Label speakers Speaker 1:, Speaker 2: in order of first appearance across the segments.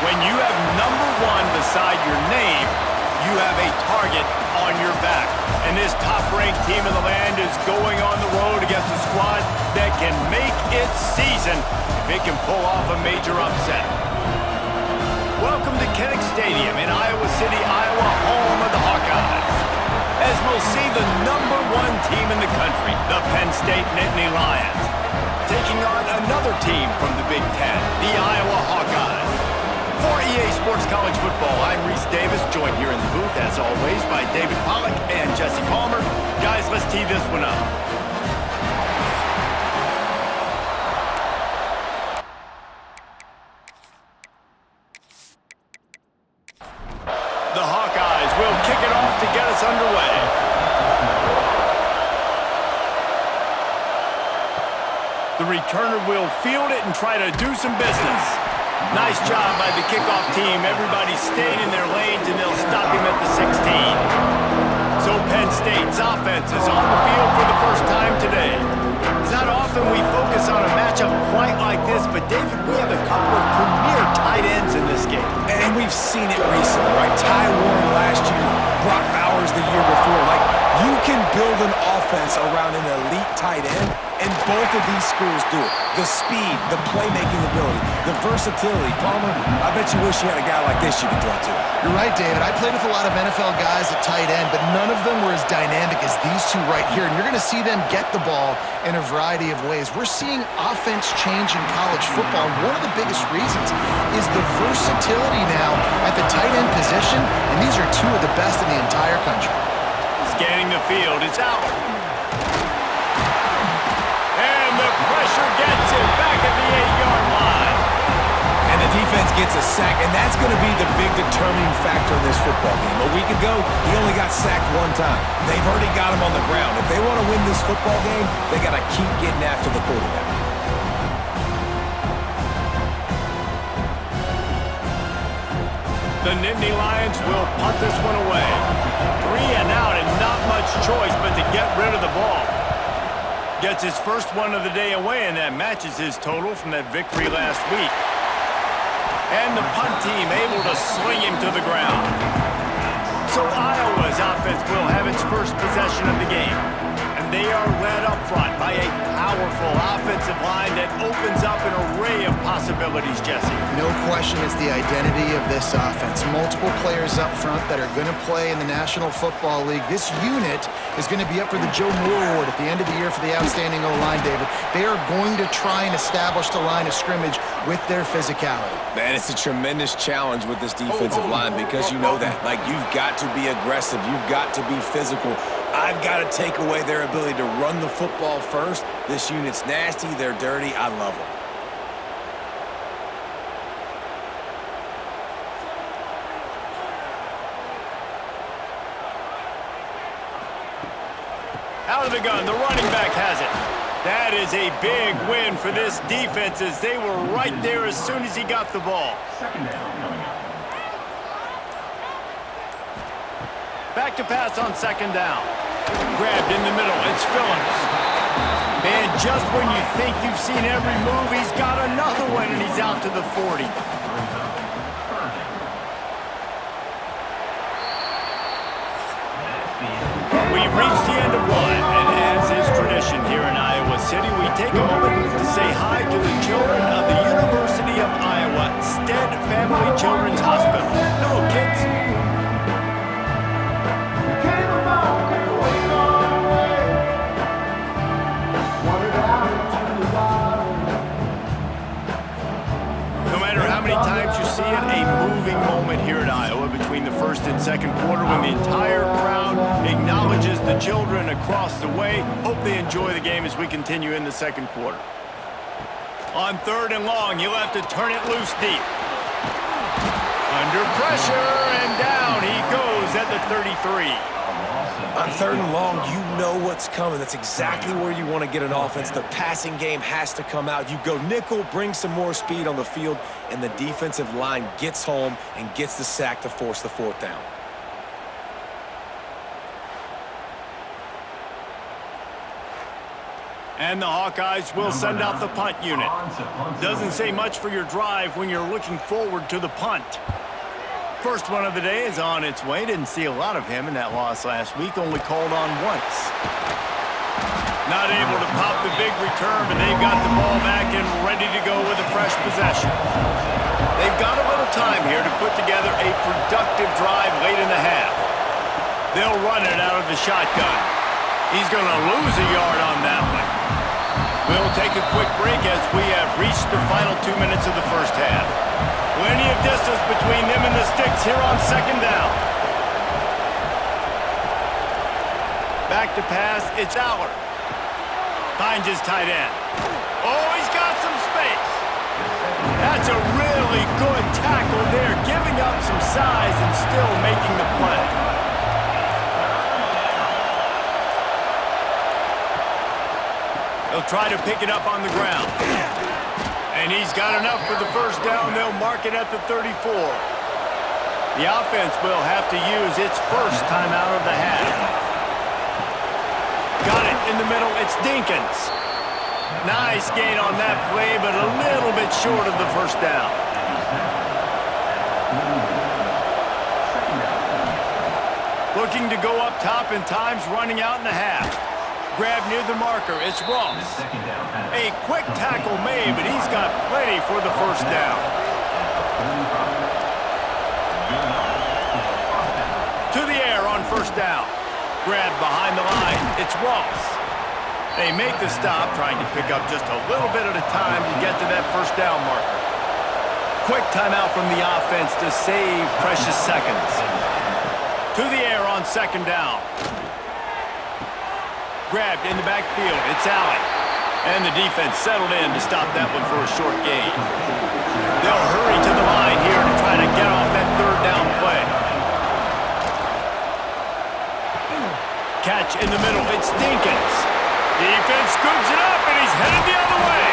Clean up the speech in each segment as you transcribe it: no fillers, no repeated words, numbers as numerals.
Speaker 1: When you have number 1 beside your name, you have a target on your back. And this top-ranked team in the land is going on the road against a squad that can make its season if it can pull off a major upset. Welcome to Penn Stadium in Iowa City, Iowa, home of the Hawkeyes. As we'll see the number 1 team in the country, the Penn State Nittany Lions, taking on another team from the Big Ten, the Iowa Hawkeyes. For EA Sports College Football, I'm Reese Davis, joined here in the booth, as always, by David Pollack and Jesse Palmer. Guys, let's tee this one up. The Hawkeyes will kick it off to get us underway. The returner will field it and try to do some business. Nice job by the kickoff team. Everybody stayed in their lanes, and they'll stop him at the 16. So Penn State's offense is on the field for the first time today. It's not often we focus on a matchup quite like this, but David, we have a couple of premier tight ends in this game.
Speaker 2: And we've seen it recently, right? Ty Warren last year, Brock Bowers the year before. Like, you can build an offense around an elite tight end, and both of these schools do it. The speed, the playmaking ability, the versatility. Palmer, I bet you wish you had a guy like this you could throw to.
Speaker 3: You're right, David. I played with a lot of NFL guys at tight end, but none of them were as dynamic as these two right here. And you're going to see them get the ball in a variety of ways. We're seeing offense change in college football. And one of the biggest reasons is the versatility now at the tight end position, and these are two of the best in the entire country.
Speaker 1: Scanning the field, it's out. And the pressure gets him back at the 8-yard line.
Speaker 2: And the defense gets a sack, and that's going to be the big determining factor in this football game. A week ago, he only got sacked 1 time. They've already got him on the ground. If they want to win this football game, they got to keep getting after the quarterback.
Speaker 1: The Nittany Lions will punt this one away. 3 and out, and not much choice but to get rid of the ball. Gets his first one of the day away, and that matches his total from that victory last week. And the punt team able to sling him to the ground. So Iowa's offense will have its first possession of the game. And they are led up front by a powerful offensive line that opens up an array of possibilities, Jesse.
Speaker 3: No question it's the identity of this offense. Multiple players up front that are going to play in the National Football League. This unit is going to be up for the Joe Moore Award at the end of the year for the outstanding O-line, David. They are going to try and establish the line of scrimmage with their physicality.
Speaker 2: Man, it's a tremendous challenge with this defensive line because you know that. Like, you've got to be aggressive. You've got to be physical. I've got to take away their ability to run the football first. This unit's nasty. They're dirty. I love them.
Speaker 1: Out of the gun, the running back has it. That is a big win for this defense as they were right there as soon as he got the ball.
Speaker 4: Second down coming up.
Speaker 1: Back to pass on second down. Grabbed in the middle, it's Phillips. And just when you think you've seen every move, he's got another one, and he's out to the 40. We've reached the end of one, and as is tradition here in Iowa City, we take a moment to say hi to the children of the University of Iowa Stead Family Children's Hospital. Hello, kids. No matter how many times you see it, a moving moment here at Iowa between the first and second quarter when the entire crowd acknowledges the children across the way. Hope they enjoy the game as we continue in the second quarter. On 3rd and long, he'll have to turn it loose deep. Under pressure, and down he goes at the 33.
Speaker 2: On 3rd and long, you know what's coming. That's exactly where you want to get an offense. The passing game has to come out. You go nickel, bring some more speed on the field, and the defensive line gets home and gets the sack to force the 4th down.
Speaker 1: And the Hawkeyes will send out the punt unit. Doesn't say much for your drive when you're looking forward to the punt. First one of the day is on its way. Didn't see a lot of him in that loss last week. Only called on once. Not able to pop the big return, but they've got the ball back and ready to go with a fresh possession. They've got a little time here to put together a productive drive late in the half. They'll run it out of the shotgun. He's going to lose a yard on that one. We'll take a quick break as we have reached the final 2 minutes of the first half. Plenty of distance between them and the sticks here on second down. Back to pass, it's Aller. Finds his tight end. Oh, he's got some space. That's a really good tackle there, giving up some size and still making the play. They'll try to pick it up on the ground. And he's got enough for the first down. They'll mark it at the 34. The offense will have to use its first timeout of the half. Got it in the middle. It's Dinkins. Nice gain on that play, but a little bit short of the first down. Looking to go up top, and time's running out in the half. Grab near the marker. It's Ross. A quick tackle made, but he's got plenty for the first down. To the air on first down. Grab behind the line. It's Ross. They make the stop, trying to pick up just a little bit at a time to get to that first down marker. Quick timeout from the offense to save precious seconds. To the air on second down. Grabbed in the backfield. It's Allen. And the defense settled in to stop that one for a short gain. They'll hurry to the line here to try to get off that third down play. Catch in the middle. It's Dinkins. Defense scoops it up, and he's headed the other way.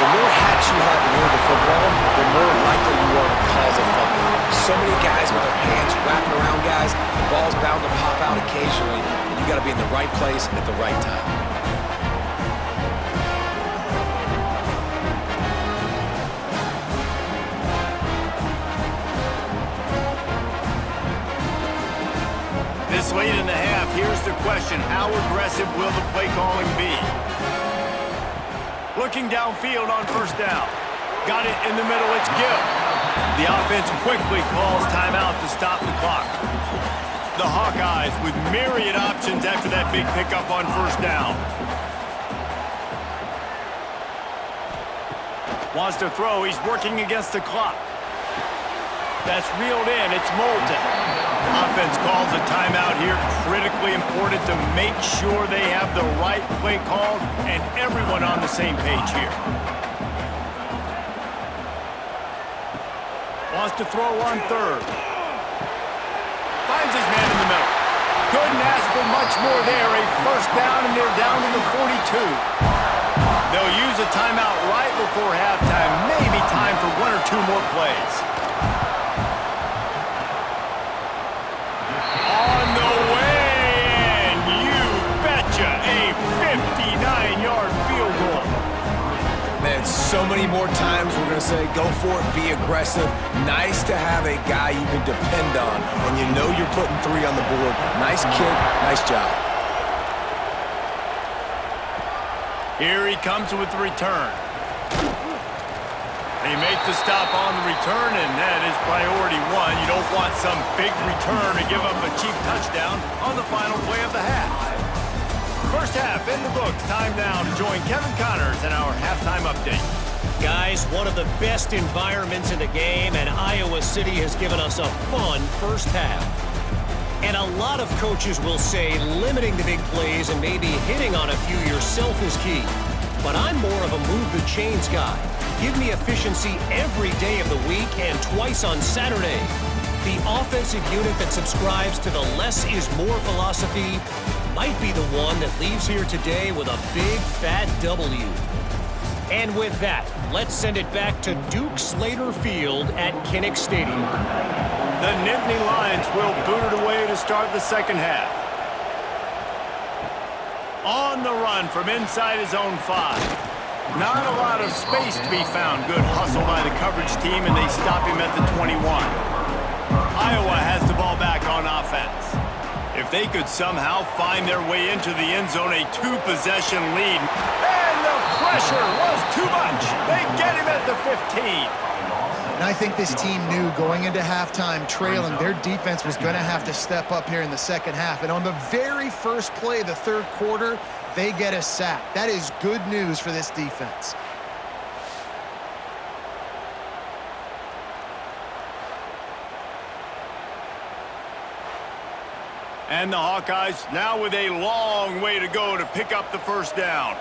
Speaker 2: The more hats you have near the football, the more likely you are to cause a fumble. So many guys with their hands wrapping around guys, the ball's bound to pop out occasionally, and you got to be in the right place at the right time.
Speaker 1: This late in the half, here's the question: how aggressive will the play calling be? Looking downfield on first down. Got it in the middle, it's Gill. The offense quickly calls timeout to stop the clock. The Hawkeyes with myriad options after that big pickup on first down. Wants to throw, he's working against the clock. That's reeled in, it's Moulton. Offense calls a timeout here. Critically important to make sure they have the right play called and everyone on the same page here. Wants to throw on third. Finds his man in the middle. Couldn't ask for much more there. A first down, and they're down to the 42. They'll use a timeout right before halftime. Maybe time for one or two more plays. On the way, and you betcha, a 59-yard field goal.
Speaker 2: Man, so many more times we're going to say, go for it, be aggressive. Nice to have a guy you can depend on when you know you're putting three on the board. Nice kick, nice job.
Speaker 1: Here he comes with the return. They make the stop on the return, and that is priority one. You don't want some big return to give up a cheap touchdown on the final play of the half. First half in the books. Time now to join Kevin Connors in our halftime update.
Speaker 4: Guys, one of the best environments in the game, and Iowa City has given us a fun first half. And a lot of coaches will say limiting the big plays and maybe hitting on a few yourself is key. But I'm more of a move the chains guy. Give me efficiency every day of the week and twice on Saturday. The offensive unit that subscribes to the less is more philosophy might be the one that leaves here today with a big fat W. And with that, let's send it back to Duke Slater Field at Kinnick Stadium.
Speaker 1: The Nittany Lions will boot it away to start the second half. On the run from inside his own 5. Not a lot of space to be found. Good hustle by the coverage team, and they stop him at the 21. Iowa has the ball back on offense. If they could somehow find their way into the end zone, a 2-possession lead. And the pressure was too much. They get him at the 15.
Speaker 3: And I think this team knew going into halftime trailing, their defense was going to have to step up here in the second half. And on the very first play of the third quarter, they get a sack. That is good news for this defense.
Speaker 1: And the Hawkeyes now with a long way to go to pick up the first down.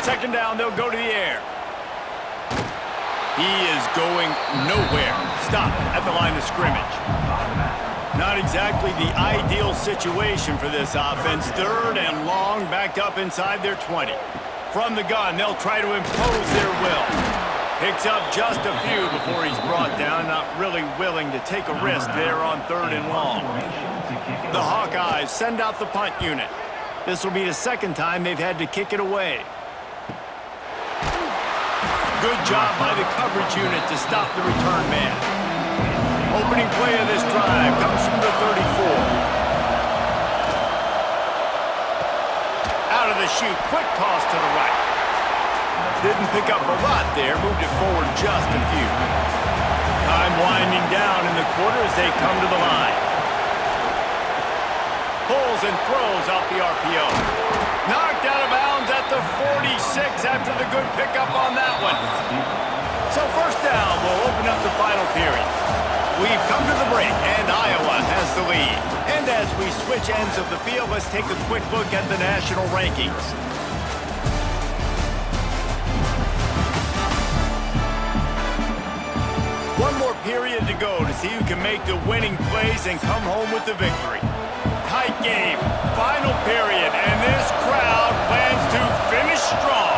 Speaker 1: Second down, they'll go to the air. He is going nowhere. Stop at the line of scrimmage. Not exactly the ideal situation for this offense. Third and long, backed up inside their 20. From the gun, they'll try to impose their will. Picks up just a few before he's brought down. Not really willing to take a risk there on third and long. The Hawkeyes send out the punt unit. This will be the second time they've had to kick it away. Good job by the coverage unit to stop the return man. Opening play of this drive comes from the 34. Out of the chute, quick toss to the right. Didn't pick up a lot there, moved it forward just a few. Time winding down in the quarter as they come to the line. Pulls and throws off the RPO. Knocked out of bounds at the 46 after the good pickup on that one. So first down will open up the final period. We've come to the break, and Iowa has the lead. And as we switch ends of the field, let's take a quick look at the national rankings. One more period to go to see who can make the winning plays and come home with the victory. Tight game, final period, and this crowd plans to finish strong.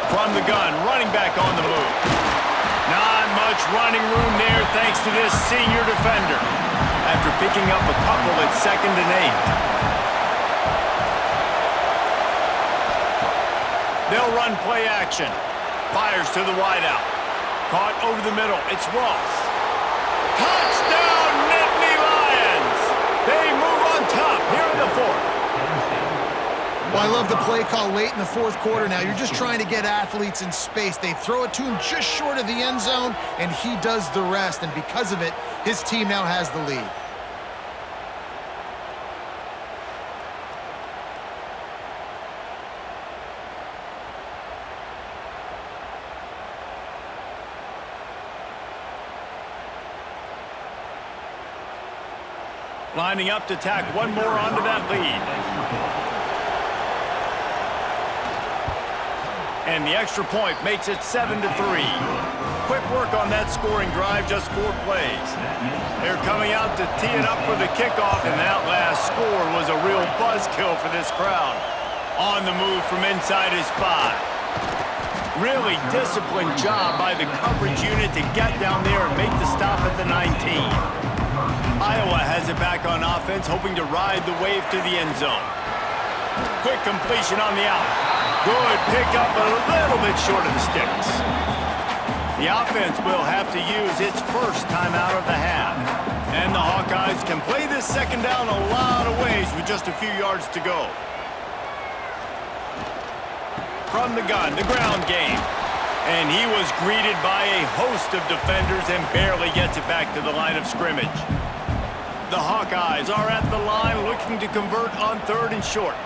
Speaker 1: From the gun, running back on the move. Not much running room there thanks to this senior defender. After picking up a couple at 2nd and 8. They'll run play action. Fires to the wideout. Caught over the middle. It's Ross. Touchdown, Nittany Lions! They move on top here in the fourth.
Speaker 3: Well, I love the play call late in the fourth quarter now. You're just trying to get athletes in space. They throw it to him just short of the end zone, and he does the rest. And because of it, his team now has the lead.
Speaker 1: Lining up to tack one more onto that lead. And the extra point makes it 7-3. Quick work on that scoring drive, just 4 plays. They're coming out to tee it up for the kickoff, and that last score was a real buzzkill for this crowd. On the move from inside his 5. Really disciplined job by the coverage unit to get down there and make the stop at the 19. Iowa has it back on offense, hoping to ride the wave to the end zone. Quick completion on the out. Good pickup, a little bit short of the sticks. The offense will have to use its first timeout of the half. And the Hawkeyes can play this second down a lot of ways with just a few yards to go. From the gun, the ground game. And he was greeted by a host of defenders and barely gets it back to the line of scrimmage. The Hawkeyes are at the line looking to convert on 3rd and short.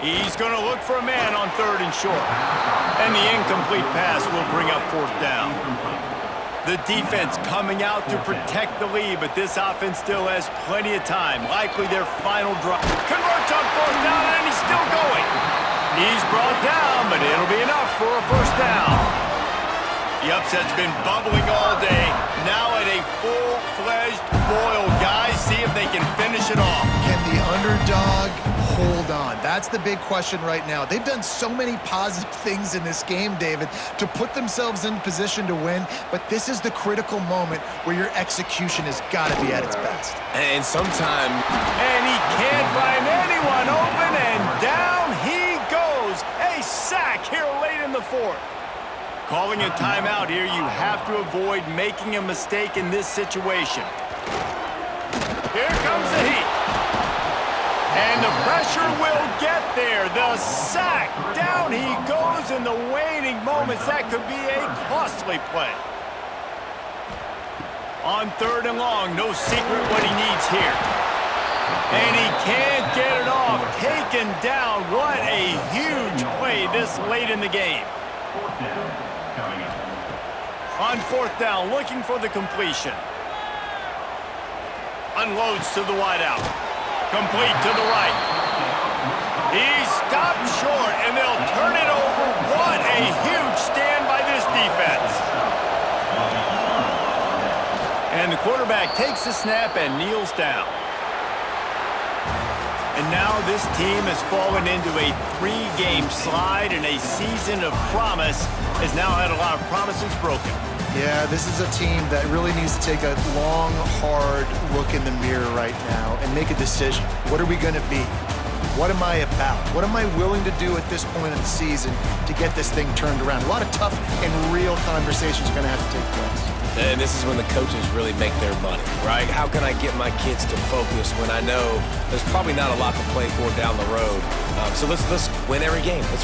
Speaker 1: He's going to look for a man on 3rd and short. And the incomplete pass will bring up 4th down. The defense coming out to protect the lead, but this offense still has plenty of time. Likely their final drive. Converts on 4th down, and he's still going. He's brought down, but it'll be enough for a first down. The upset's been bubbling all day. Now at a full-fledged boil. Guys, see if they can finish it off.
Speaker 3: Can the underdog hold on? That's the big question right now. They've done so many positive things in this game, David, to put themselves in position to win, but this is the critical moment where your execution has got to be at its best.
Speaker 2: And sometimes...
Speaker 1: And he can't find anyone open, and down he goes. A sack here late in the fourth. Calling a timeout here, you have to avoid making a mistake in this situation. Here comes the heat. And the pressure will get there. The sack. Down he goes in the waning moments. That could be a costly play. On 3rd and long, no secret what he needs here. And he can't get it off. Taken down. What a huge play this late in the game. On 4th down, looking for the completion. Unloads to the wideout. Complete to the right. He stopped short, and they'll turn it over. What a huge stand by this defense. And the quarterback takes the snap and kneels down. And now this team has fallen into a 3-game slide, and a season of promise has now had a lot of promises broken.
Speaker 3: Yeah, this is a team that really needs to take a long, hard look in the mirror right now and make a decision. What are we going to be? What am I about? What am I willing to do at this point of the season to get this thing turned around? A lot of tough and real conversations are going to have to take place.
Speaker 2: And this is when the coaches really make their money, right? How can I get my kids to focus when I know there's probably not a lot to play for down the road? So let's win every game. Let's win.